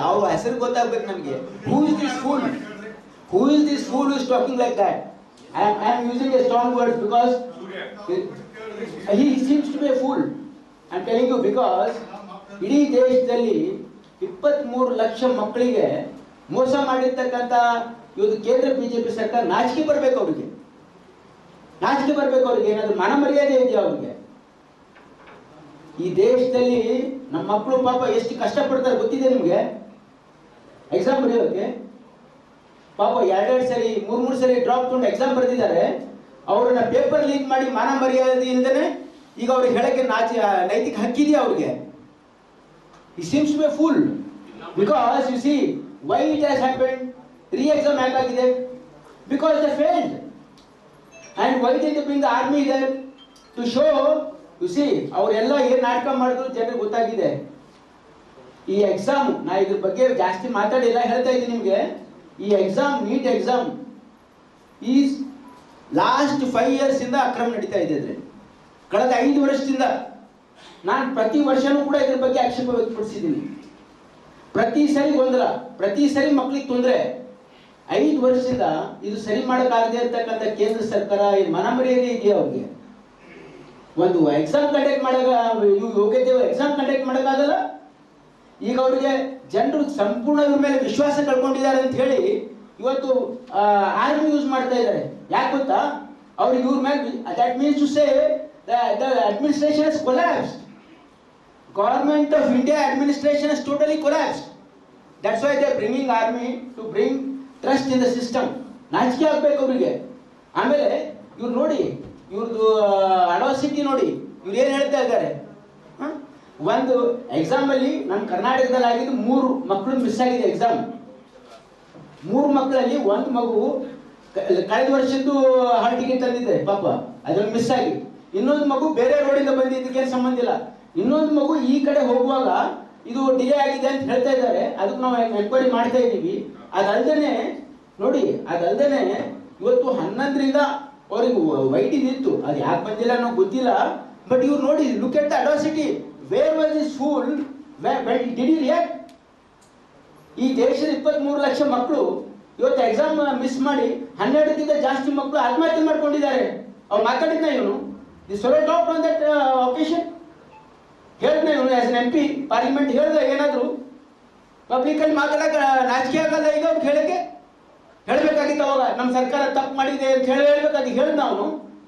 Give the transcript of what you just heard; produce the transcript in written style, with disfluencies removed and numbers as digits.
ಅವ್ರ ಹೆಸರು ಗೊತ್ತಾಗ್ಬೇಕು ನಮಗೆ. Who is this fool? Who is this fool who is talking like that? I am using a strong word because he seems to be a fool. I am telling you because ಇಡೀ ದೇಶದಲ್ಲಿ 23 ಲಕ್ಷ ಮಕ್ಕಳಿಗೆ ಮೋಸ ಮಾಡಿರ್ತಕ್ಕಂಥ ಇವತ್ತು ಕೇಂದ್ರ BJP ಸರ್ಕಾರ ನಾಚಿಕೆ ಬರಬೇಕು ಅವ್ರಿಗೆ. ನಾಚಿಕೆ ಬರಬೇಕು ಅವ್ರಿಗೆ. ಏನಾದ್ರು ಮಾನ ಮರ್ಯಾದೆ ಇದೆಯಾ ಅವ್ರಿಗೆ? ಈ ದೇಶದಲ್ಲಿ ನಮ್ಮ ಮಕ್ಕಳು ಪಾಪ ಎಷ್ಟು ಕಷ್ಟಪಡ್ತಾರೆ ಗೊತ್ತಿದೆ ನಿಮಗೆ? ಎಕ್ಸಾಮ್ ಬರೆಯೋಕ್ಕೆ ಪಾಪ 2 ಸರಿ 3 ಸರಿ ಡ್ರಾಪ್ ತಗೊಂಡು ಎಕ್ಸಾಮ್ ಬರೆದಿದ್ದಾರೆ. ಅವ್ರನ್ನ ಪೇಪರ್ ಲೀಕ್ ಮಾಡಿ ಮಾನ ಮರ್ಯಾದೆ ಇಲ್ಲದೇ ಈಗ ಅವ್ರಿಗೆ ಹೇಳಕ್ಕೆ ನೈತಿಕ ಹಕ್ಕಿದೆಯಾ ಅವ್ರಿಗೆ? He seems to be a fool because you see why it has happened. Re-exam ಯಾಕಾಗಿದೆ? Because they failed. And why did they bring the army there? To show, you see, ಅವರೆಲ್ಲ ಏನು ನಾಟಕ ಮಾಡಿದ್ರು ಜನರಿಗೆ ಗೊತ್ತಾಗಿದೆ. ಈ ಎಕ್ಸಾಮ್ ನಾ ಇದ್ರ ಬಗ್ಗೆ ಜಾಸ್ತಿ ಮಾತಾಡಿಲ್ಲ, ಹೇಳ್ತಾ ಇದ್ದೀನಿ ನಿಮಗೆ. ಈ exam NEET exam is last 5 years ಇಂದ ಅಕ್ರಮ ನಡೀತಾ ಇದೆ. ಕಳೆದ 5 ವರ್ಷದಿಂದ ನಾನು ಪ್ರತಿ ವರ್ಷನೂ ಕೂಡ ಇದ್ರ ಬಗ್ಗೆ ಆಕ್ಷೇಪ ವ್ಯಕ್ತಪಡಿಸಿದ್ದೀನಿ. ಪ್ರತಿ ಸರಿ ಗೊಂದಲ, ಪ್ರತಿ ಸರಿ ಮಕ್ಕಳಿಗೆ ತೊಂದರೆ. 5 ವರ್ಷದಿಂದ ಇದು ಸರಿ ಮಾಡೋಕ್ಕಾಗದೆ ಇರ್ತಕ್ಕಂಥ ಕೇಂದ್ರ ಸರ್ಕಾರ ಮನ ಮರ್ಯಾದೆ ಇದೆಯಾ ಅವ್ರಿಗೆ? ಒಂದು ಎಕ್ಸಾಮ್ ಕಂಡಕ್ಟ್ ಮಾಡಾಗ ಯೋಗ್ಯತೆ ಎಕ್ಸಾಮ್ ಕಂಡಕ್ಟ್ ಮಾಡೋಕ್ಕಾಗಲ್ಲ. ಈಗ ಅವರಿಗೆ ಜನರು ಸಂಪೂರ್ಣ ಇವ್ರ ಮೇಲೆ ವಿಶ್ವಾಸ ಕಳ್ಕೊಂಡಿದ್ದಾರೆ ಅಂತ ಹೇಳಿ ಇವತ್ತು ಆರ್ಮಿ ಯೂಸ್ ಮಾಡ್ತಾ ಇದ್ದಾರೆ. ಯಾಕೆ ಗೊತ್ತಾ? ಅವ್ರಿಗೆ ಇವ್ರ ಮೇಲೆ that means to say the administration has collapsed. Government of India administration has totally collapsed. That's why they are bringing army to bring trust in the system. ನಾಚಿಕೆ ಆಗಬೇಕು ಅವರಿಗೆ. ಆಮೇಲೆ ಇವ್ರು ನೋಡಿ, ಇವ್ರದ್ದು ಅಡಾಸಿಟಿ ನೋಡಿ, ಇವ್ರು ಏನು ಹೇಳ್ತಾ ಇದ್ದಾರೆ. ಒಂದು ಎಕ್ಸಾಮಲ್ಲಿ ನಮ್ಮ ಕರ್ನಾಟಕದಲ್ಲಿ ಆಗಿದ್ದು 3 ಮಕ್ಕಳು ಮಿಸ್ ಆಗಿದೆ ಎಕ್ಸಾಮ್. 3 ಮಕ್ಕಳಲ್ಲಿ ಒಂದು ಮಗು ಕಳೆದ ವರ್ಷದ್ದು ಹಾಲ್ ಟಿಕೆಟ್ ತಂದಿದೆ ಪಾಪ, ಅದನ್ನು ಮಿಸ್ ಆಗಿ. ಇನ್ನೊಂದು ಮಗು ಬೇರೆ ರೋಡಿಂದ ಬಂದಿದ್ದಕ್ಕೇನು ಸಂಬಂಧ ಇಲ್ಲ. ಇನ್ನೊಂದು ಮಗು ಈ ಕಡೆ ಹೋಗುವಾಗ ಇದು ಡಿಲೇ ಆಗಿದೆ ಅಂತ ಹೇಳ್ತಾ ಇದ್ದಾರೆ. ಅದಕ್ಕೆ ನಾವು ಎನ್ಕ್ವೈರಿ ಮಾಡ್ತಾ ಇದ್ದೀವಿ. ಅದಲ್ದೇ ನೋಡಿ, ಅದಲ್ದೇ ಇವತ್ತು 11ರಿಂದ ಅವ್ರಿಗೆ ವೈಟಿಂಗ್ ಇತ್ತು, ಅದು ಯಾಕೆ ಬಂದಿಲ್ಲ ಅನ್ನೋ ಗೊತ್ತಿಲ್ಲ. ಬಟ್ ಇವ್ರು ನೋಡಿ, look at the audacity. Where was this fool? Did you react? ಈ ದೇಶದ 23 ಲಕ್ಷ ಮಕ್ಕಳು ಇವತ್ತು ಎಕ್ಸಾಮ್ ಮಿಸ್ ಮಾಡಿ 12ಕ್ಕಿಂತ ಜಾಸ್ತಿ ಮಕ್ಕಳು ಆತ್ಮಹತ್ಯೆ ಮಾಡ್ಕೊಂಡಿದ್ದಾರೆ. ಅವ್ರು ಮಾತಾಡಿದ್ನ ಇವನು? The solo talk on that occasion ಹೇಳಿದ್ನ ಇವನು ಆಸ್ ಎನ್ MP ಪಾರ್ಲಿಮೆಂಟ್ ಹೇಳ್ದ ಏನಾದ್ರು ಪಬ್ಲಿಕಲ್ಲಿ ಮಾತಾಡಕ್ಕೆ ನಾಚಿಕೆ ಆಗಲ್ಲ ಈಗ ಅವ್ರು ಹೇಳಕ್ಕೆ? ಹೇಳಬೇಕಾಗಿತ್ತು ಅವಾಗ ನಮ್ಮ ಸರ್ಕಾರ ತಪ್ಪು ಮಾಡಿದೆ ಅಂತ ಹೇಳ್ಬೇಕು. ಅದಕ್ಕೆ ಹೇಳ್ದ ಅವನು.